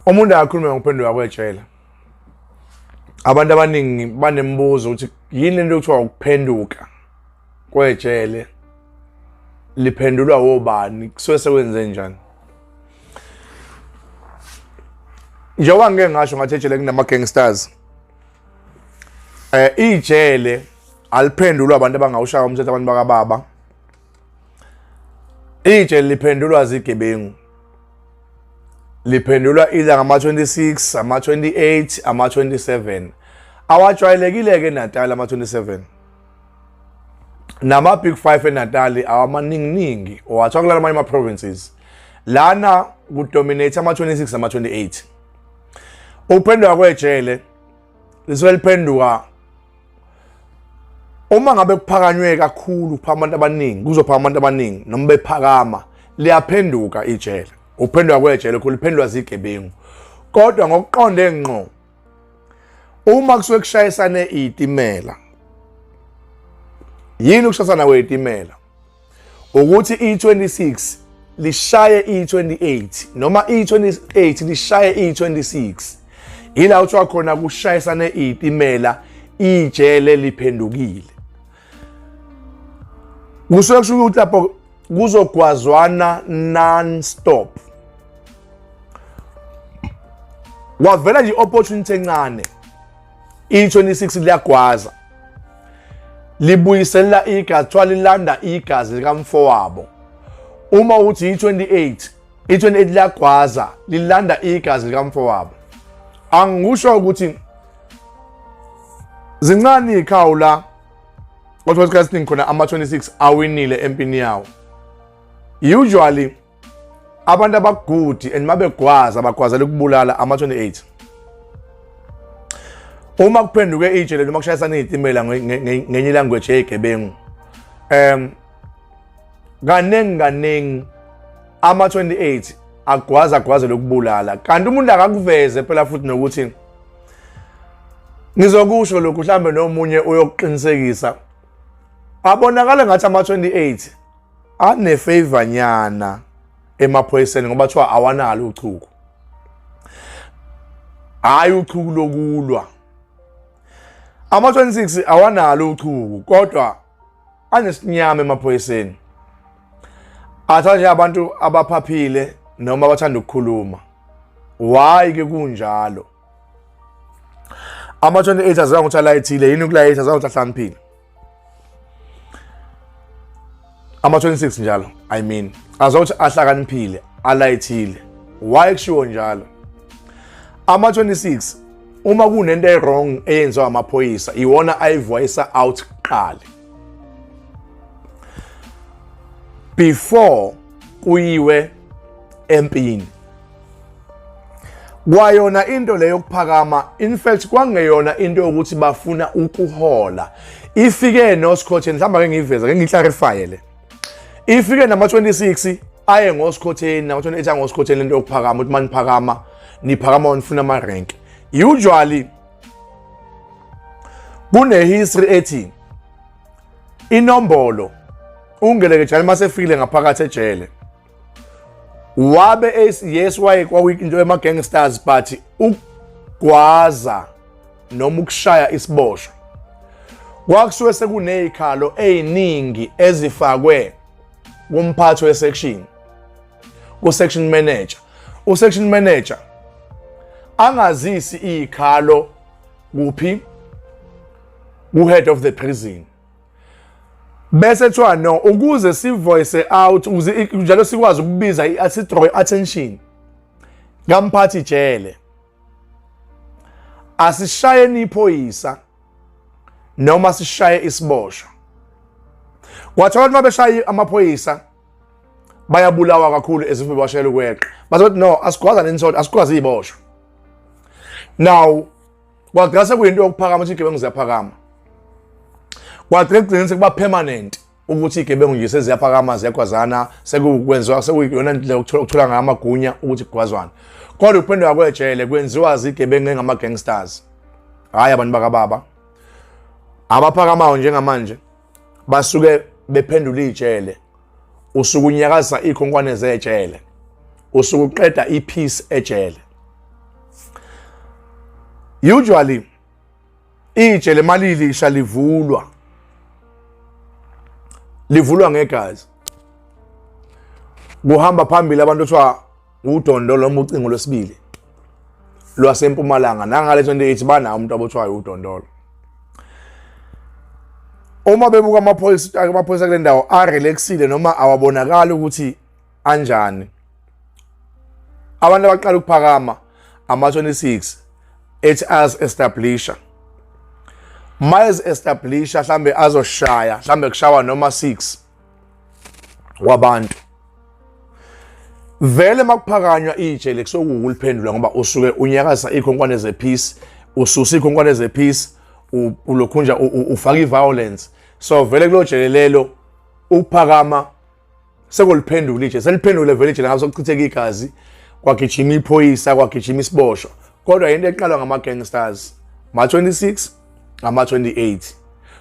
Umuntu akakhuluma ngokuphenduka kwejele. Abantu abaningi banembuzo ukuthi yini lento ekuthiwa ukuphenduka kwejele liphendulwa wobani kusuke sekwenze njani? Njengoba ngeke ngasho ngathi ejele kunama gangsters. Ijele aliphendulwa abantu abangawushaya umthetho abantu bakababa. Ijele liphendulwa zigebengu. Liphendulwa ila ngama-26, ama-28, ama-27. Awajwayelekile ke Natal ama-27. Nama Big 5 eNatal awamaningi owathiwa kulala amanye ama-provinces. Lana kudominate ama-26 ama-28. Ukuphenduka kwejele lisuke liphenduka uma ngabe kuphakanywe kakhulu abantu abaningi, kuzophaka abantu abaningi noma bephakama liyaphenduka ijele. Ukuphenduka kwejele kuliphendulwa zigebengu. Kodwa ngokuqonde ngqo uma kusuke kushayisane izitimela, yini ukushayisana kwezitimela? Ukuthi i26 lishaye i28 noma i28 lishaye i26. Ila uthiwa khona kushayisane izitimela, ijele liphendukile. Kusuke kusho ukuthi lapho kuzogwazwana non-stop. Wavela nje opportunity encane, i26 liyagwaza libuyisela igazi, thwa lilanda igazi likamfowabo. Uma uthi i28 liyagwaza lilanda igazi likamfowabo. Angisho ukuthi zincane ikhawu la kodwa isikhathi khona ama-26 awinile empini yawo. Usually abantu abagudi and mabegwaza bagwazela ukubulala ama-28. Uma kuphenduke ijele noma kushayisana izitimela ngenye language yegebengu, kanengi ama-28 agwaza lokubulala. Kanti umuntu akakuveze phela futhi nokuthi ngizokusho lokhu mhlambe nomunye uyokuqinisekisa. Abonakala ngathi ama-28 anefavor nyana emaphoyiseni ngoba thiwa awanalo uchuku. Hayi uchuku lokulwa. Ama-26 awanalo uchuku kodwa anesinyama emaphoyiseni. Athatha nje abantu abaphaphile noma abathanda ukukhuluma. Why ke kunjalo? Ama-28 azange ukuthi alayithile, yini ukulayitha azange ukuthi ahlaniphile. Ama-26 njalo, I mean, azange ukuthi ahlakaniphile, alayithile. Why kushiwo njalo? Ama-26 uma kunento e-wrong eyenziwa amaphoyisa, iwona ayivoice out kuqala. Before kuyiwe empini. Kwayona into leyo yokuphakama, in fact kwangeyona into yokuthi bafuna ukuhola. Ifike noScotland, mhlawumbe ake ngiveza, ake ngiclarify le. Ifike nama-26 aye ngoScotland, nama-28 ngoScotland into yokuphakama, ukuthi maniphakama, niphakama nifuna ama-rank. Usually kune-history ethi inombolo ungeleke njalo masefikile ngaphakathi ejele. Wabe yes kwakuyinto ema-gangsters but ukugwaza noma ukushaya isiboshwa kwakusuke sekunezikhalo eziningi ezifakwe kumphathi wesection, ku-section manager. U-section manager angazisi izikhalo kuphi? Ku-head of the prison. Bese thiwa no, ukuze sivoice out, ukuze njalo sikwazi ukubiza i-draw attention kamphathi jele, asishayeni iphoyisa noma sishaye isiboshwa. Kwathiwa ukuthi mabeshaye amaphoyisa bayabulawa kakhulu ezife bashayela ukweqa. Bazothi no, asigwaza nensolo, asigwaza iziboshwa. Now kwagase kuyinto yokuphakama ukuthi igebengu ziyaphakama. Kwagcina sekuba permanent ukuthi igebengu nje seziyaphakama ziyagwazana, sekukwenziwa sekuyona indlela ukuthola ngamagunya ukuthi kugwazwana. Kodwa ukuphenduka kwejele kwenziwa zigebengu ngama-gangsters, hayi abantu bakababa. Abaphakamayo njengamanje basuke bephendula ijele, usuke unyakaza ikhonkwane zejele, usuke uqeda ipeace ejele. Usually ijele malilisha livulwa ngegazi. Kuhamba phambili abantu othiwa udondolo noma ucingo lwesibili lwasempumalanga nangale 28 bana umuntu abothiwa udondolo. Uma bebuka amaphoyisa kule ndawo arelaxile noma awabonakala ukuthi anjani. Abantu abaqala ukuphakama ama-26 ethi as establisher. Miles establisher mhlambe azoshaya mhlambe kushawa noma 6 wabantu. Vele makuphakanywa ijele kusokuliphendula ngoba usuke unyakaza ikhonkwane zepeace, ususa ikhonkwane zepeace, ulokhunja ufaka iviolence. So vele kulo jele lelo ukuphakama sekuliphendula ije, seliphendule vele ijele ngaso kuchitheka igazi, kwagijima iphoyisa, kwagijima isiboshwa. Kodwa into eqalwa ngama gangsters ma-26 ngama-28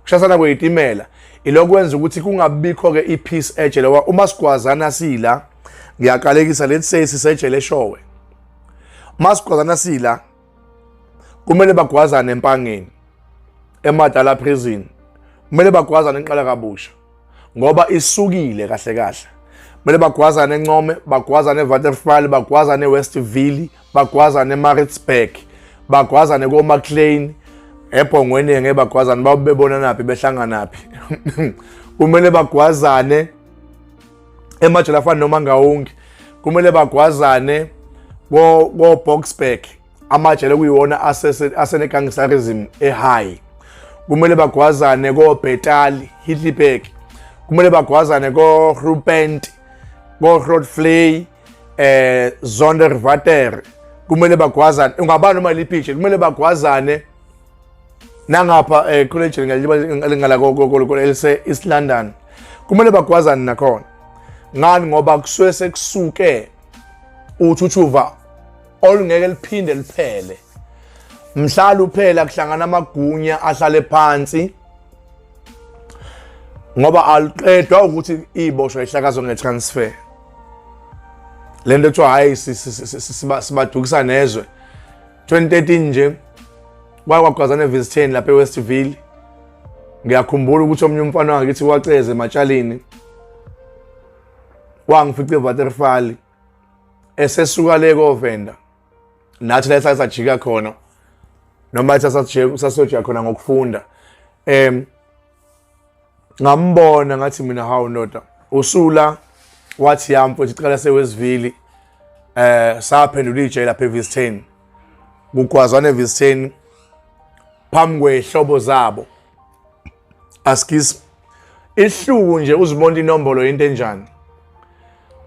kushasana kweyitimela ilokwenza ukuthi kungabikho ke ipeace ejele. Uma sigwazana sila ngiyaqalekisa let's say sisejele eshowe, masigwazana sila kumele bagwazane empangeni emadala prison, kumele bagwazane enqala kabusha ngoba isukile kahle kahle. Kumele bagwazane eNcome, bagwazane eWaterval, bagwazane eWestville, bagwazane eMaritzburg, bagwazane koMcLean, eBhongweni ngebagwazane babebona naphi behlanganaphi. Kumele bagwazane emajele afana noma Ngaungi, kumele bagwazane ko-Boksburg, amajele kuyiwona asene-gangsterism ehigh. Kumele bagwazane ko-Betali, Hitlerberg, kumele bagwazane ko-Groepend, ko-Grootvlei, Zonderwater, kumele bagwazane ungabani noma lipitshe, kumele bagwazane nangapha college ngala elise East London, kumele bagwazane nakhona. Ngani? Ngoba kusuke sekusuke uthuthuva olungeke liphinde liphele. Mhlala uphela kuhlangana amagunya ahlale phansi ngoba aliqedwa ukuthi iboshwa ihlakazwe ngetransfer. Lento ethiwa hayi sibadukisa nezwe 2013 nje kwagwazana eVisiteni lapha eWestville. Ngiyakhumbula ukuthi omnye umfana wangithi waceze ematshalini wangifice eWaterval esesuka le kovenda nathi la sasajika khona noma sasojika khona ngokufunda. Ngambona ngathi mina hawu ndoda usula wathi yamfo icala seWestville saphendula ijele lapha eVisiteni, kugwazana eVisiteni phambi kwehlobo zabo. Askis ihluku nje uzibona inombolo into enjani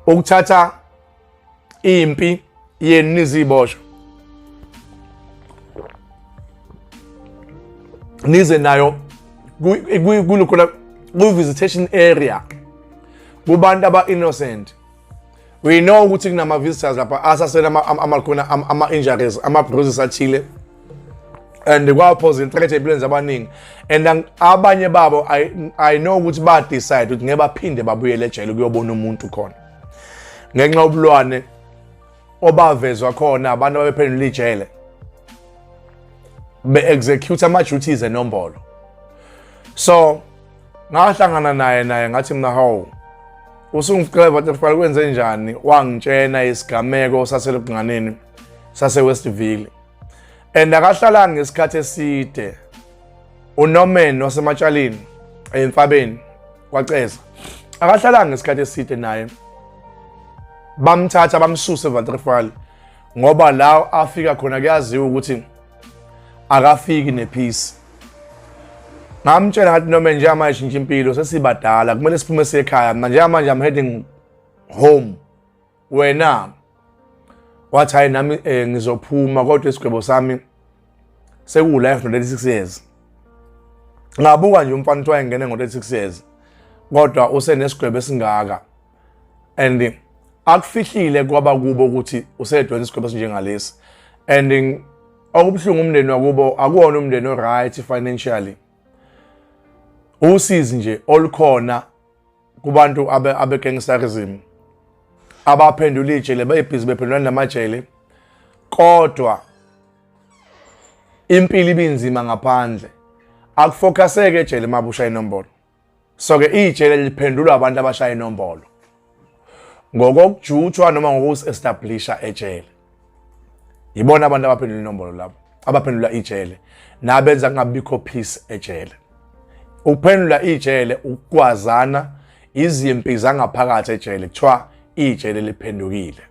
ukuthatha impi yenu niziboshwa nize nayo kulukho ku-visitation area kubantu aba-innocent. We know ukuthi kunama-visitors lapha asasele ama-injuries, ama-bruises athile and kwaphosa i-threat empilweni zabaningi. And abanye babo I know ukuthi ba-decide ukuthi ngeke baphinde babuyele ejele kuyobona umuntu khona ngenxa yobulwane obavezwa khona abantu ababephendula ijele be-execute ama-duties enombolo. So ngahlangana naye ngathi mina hawu usungifice eWaterval kwenze njani, wangitshena isigameko saselubunganeni saseWestville. And akahlalanga ngesikhathi eside uNorman wasematshalini emfabeni kwaceza, akahlalanga ngesikhathi eside naye bamthatha bamsusa eWaterval ngoba la afika khona kuyaziwa ukuthi akafiki nepeace. Ngamtshela ngathi noma nje amayishintsha impilo sesibadala kumele siphume sekhaya manje manje I'm heading home. Wena wathi hayi nami ngizophuma kodwa isigwebo sami sekula 36 years. Ngabuka nje umfana uthi wayengene ngo-36 years kodwa usenesigwebo esingaka and akufihlile kwaba kubo ukuthi usedweni isigwebo esinjengalesi. And okubuhlungu umndeni wakubo akuwona umndeni oright financially. Usizi nje olukhona kubantu abe-gangsterism abaphendula ijele bebhizi bephendulana namajele, kodwa impilo ibinzima ngaphandle akufocuseke ejele mabusha inombolo. So ke ijele liphendulwa abantu abashaya inombolo ngokujutshwa noma ngokuestablisha ejele. Yibona abantu abaphendula inombolo lapho, abaphendula ijele nabenza kungabikho peace ejele. Ukuphendula ijele ukwazana izimpi zangaphakathi ejele kuthiwa ijele liphendukile.